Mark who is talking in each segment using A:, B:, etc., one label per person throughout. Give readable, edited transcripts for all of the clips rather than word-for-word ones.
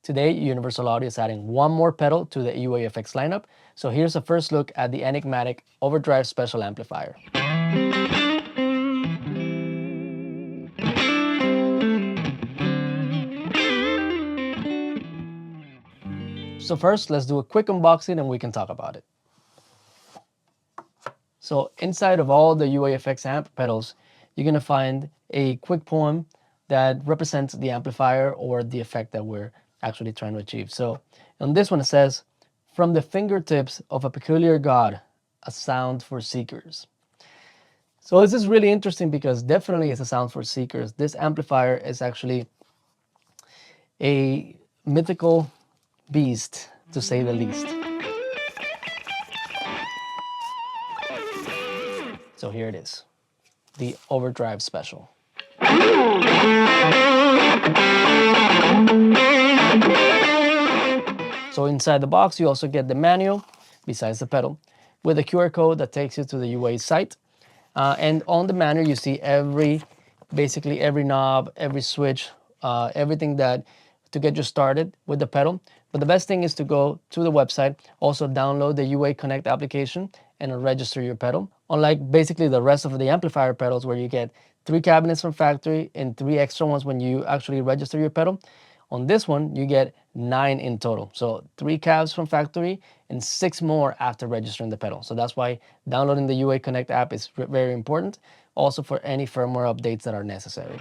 A: Today, Universal Audio is adding one more pedal to the UAFX lineup. So here's a first look at the Enigmatic Overdrive Special Amplifier. So first, let's do a quick unboxing and we can talk about it. So inside of all the UAFX amp pedals, you're gonna find a quick poem that represents the amplifier or the effect that we're actually trying to achieve. So on this one it says, "From the fingertips of a peculiar god, a sound for seekers." So this is really interesting because definitely it's a sound for seekers. This amplifier is actually a mythical beast, to say the least. So here it is, the Overdrive Special. So inside the box, you also get the manual, besides the pedal, with a QR code that takes you to the UA site. And on the manual, you see basically every knob, every switch, everything that to get you started with the pedal. But the best thing is to go to the website, also download the UA Connect application and register your pedal. Unlike basically the rest of the amplifier pedals where you get 3 cabinets from factory and 3 extra ones when you actually register your pedal, on this one you get 9 in total. So 3 cabs from factory and 6 more after registering the pedal. So that's why downloading the UA Connect app is very important, also for any firmware updates that are necessary.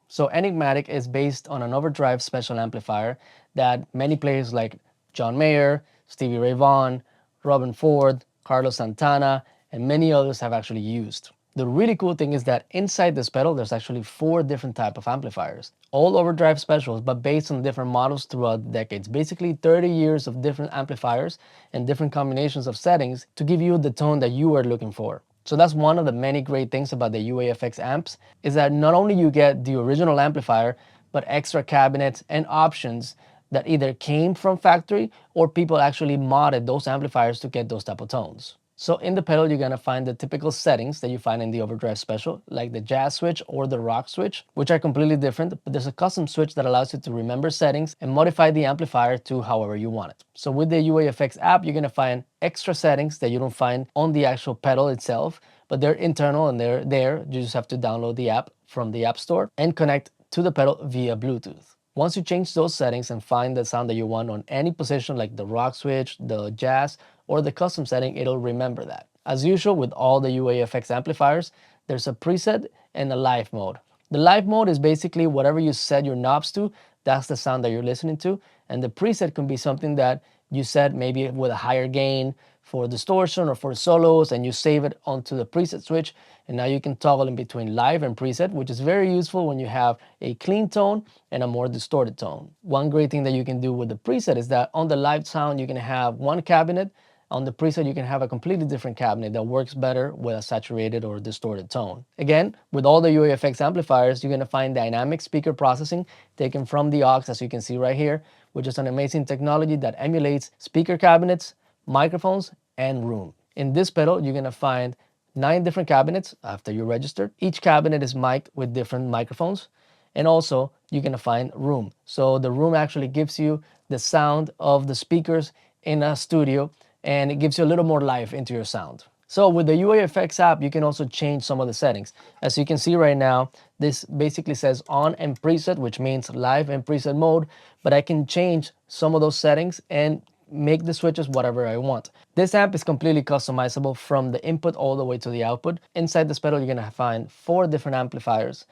A: So Enigmatic is based on an Overdrive Special Amplifier that many players like John Mayer, Stevie Ray Vaughan, Robben Ford, Carlos Santana, and many others have actually used. The really cool thing is that inside this pedal, there's actually 4 different types of amplifiers, all Overdrive Specials, but based on different models throughout the decades. Basically 30 years of different amplifiers and different combinations of settings to give you the tone that you are looking for. So that's one of the many great things about the UAFX amps, is that not only you get the original amplifier, but extra cabinets and options that either came from factory or people actually modded those amplifiers to get those type of tones. So in the pedal, you're gonna find the typical settings that you find in the Overdrive Special, like the jazz switch or the rock switch, which are completely different, but there's a custom switch that allows you to remember settings and modify the amplifier to however you want it. So with the UAFX app, you're gonna find extra settings that you don't find on the actual pedal itself, but they're internal and they're there. You just have to download the app from the App Store and connect to the pedal via Bluetooth. Once you change those settings and find the sound that you want on any position like the rock switch, the jazz, or the custom setting, it'll remember that. As usual with all the UAFX amplifiers, there's a preset and a live mode. The live mode is basically whatever you set your knobs to, that's the sound that you're listening to. And the preset can be something that you set maybe with a higher gain for distortion or for solos, and you save it onto the preset switch. And now you can toggle in between live and preset, which is very useful when you have a clean tone and a more distorted tone. One great thing that you can do with the preset is that on the live sound, you can have one cabinet. On the preset, you can have a completely different cabinet that works better with a saturated or distorted tone. Again, with all the UAFX amplifiers, you're gonna find dynamic speaker processing taken from the aux, as you can see right here, which is an amazing technology that emulates speaker cabinets, microphones, and room. In this pedal, you're gonna find 9 different cabinets after you register. Each cabinet is mic'd with different microphones. And also, you're gonna find room. So the room actually gives you the sound of the speakers in a studio, and it gives you a little more life into your sound. So with the UAFX app, you can also change some of the settings. As you can see right now, this basically says on and preset, which means live and preset mode, but I can change some of those settings and make the switches whatever I want. This amp is completely customizable from the input all the way to the output. Inside this pedal, you're gonna find 4 different amplifiers.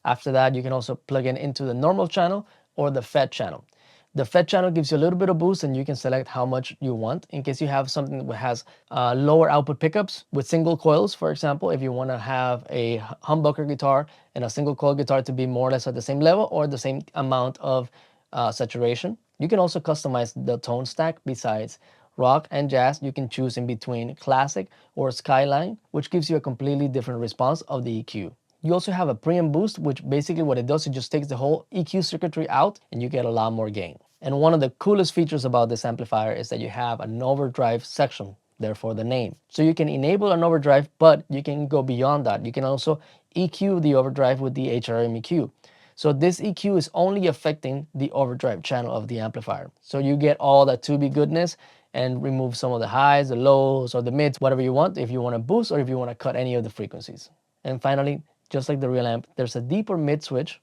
A: After that, you can also plug in into the normal channel or the FET channel. The FET channel gives you a little bit of boost, and you can select how much you want in case you have something that has lower output pickups with single coils. For example, if you want to have a humbucker guitar and a single coil guitar to be more or less at the same level or the same amount of saturation. You can also customize the tone stack. Besides rock and jazz, you can choose in between classic or skyline, which gives you a completely different response of the EQ. You also have a preamp boost, which basically what it does, it just takes the whole EQ circuitry out and you get a lot more gain. And one of the coolest features about this amplifier is that you have an overdrive section, therefore the name. So you can enable an overdrive, but you can go beyond that. You can also EQ the overdrive with the HRM EQ. So this EQ is only affecting the overdrive channel of the amplifier. So you get all that 2B goodness and remove some of the highs, the lows, or the mids, whatever you want, if you want to boost or if you want to cut any of the frequencies. And finally, just like the real amp, there's a deep or mid switch,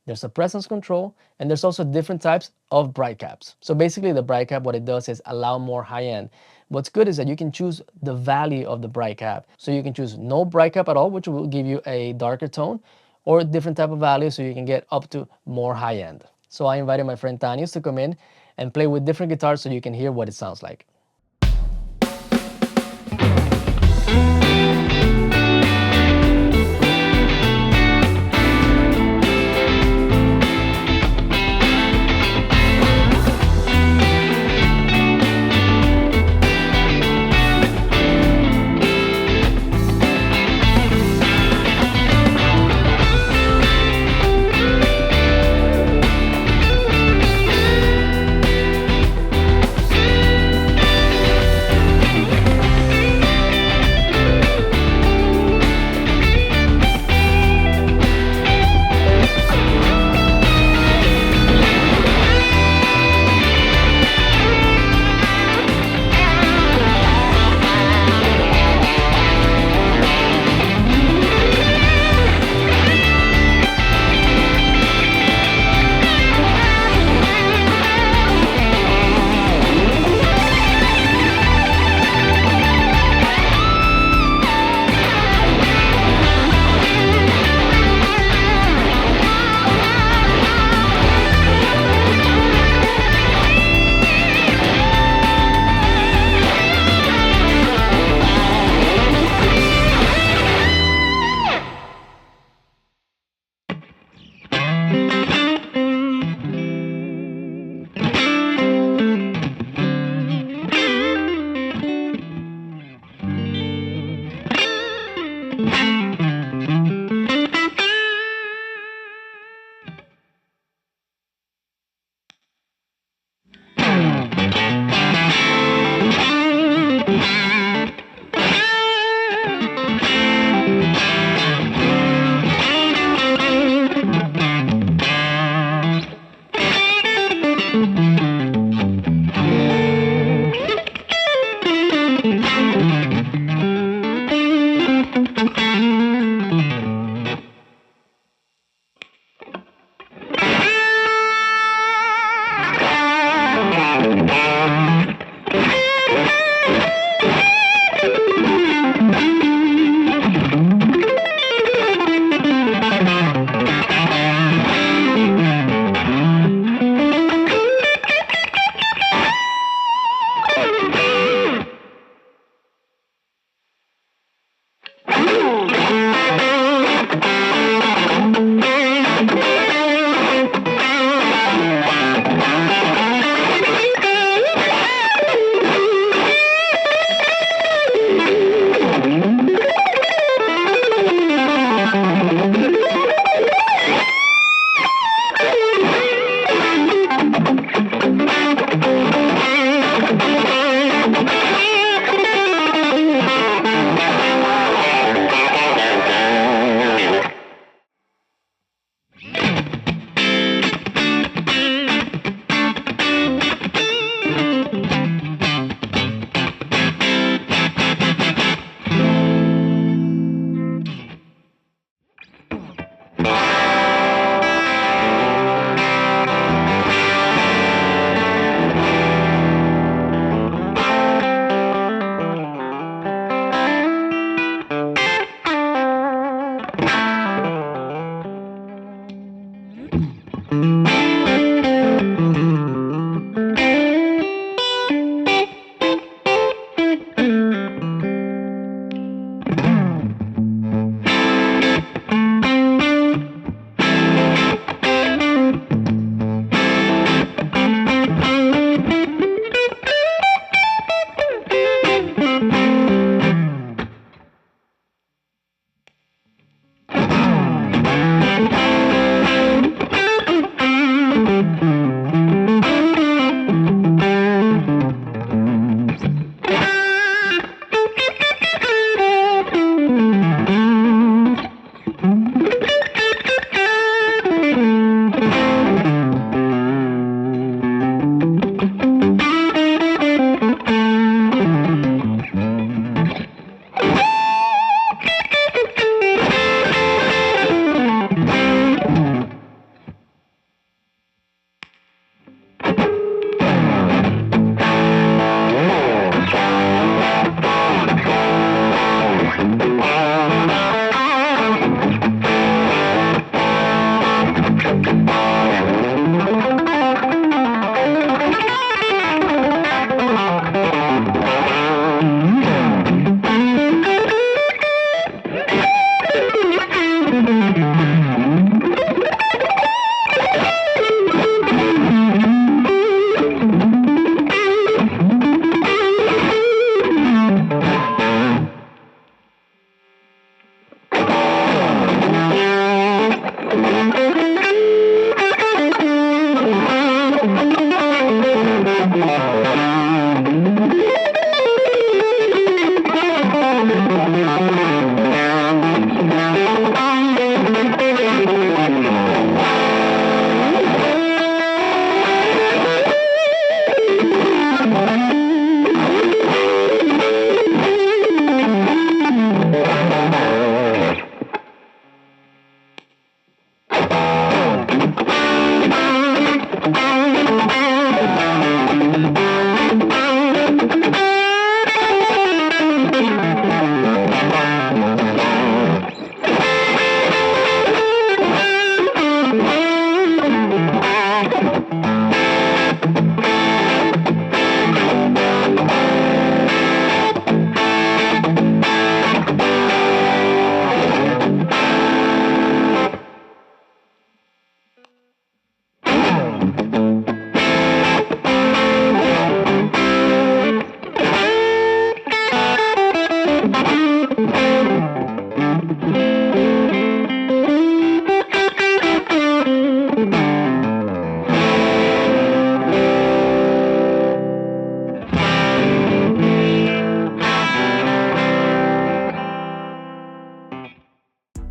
A: there's a presence control, and there's also different types of bright caps. So basically the bright cap, what it does is allow more high end. What's good is that you can choose the value of the bright cap. So you can choose no bright cap at all, which will give you a darker tone, or a different type of value so you can get up to more high end. So I invited my friend Thanios to come in and play with different guitars so you can hear what it sounds like.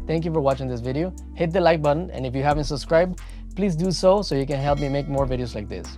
A: Thank you for watching this video. Hit the like button, and if you haven't subscribed, please do so you can help me make more videos like this.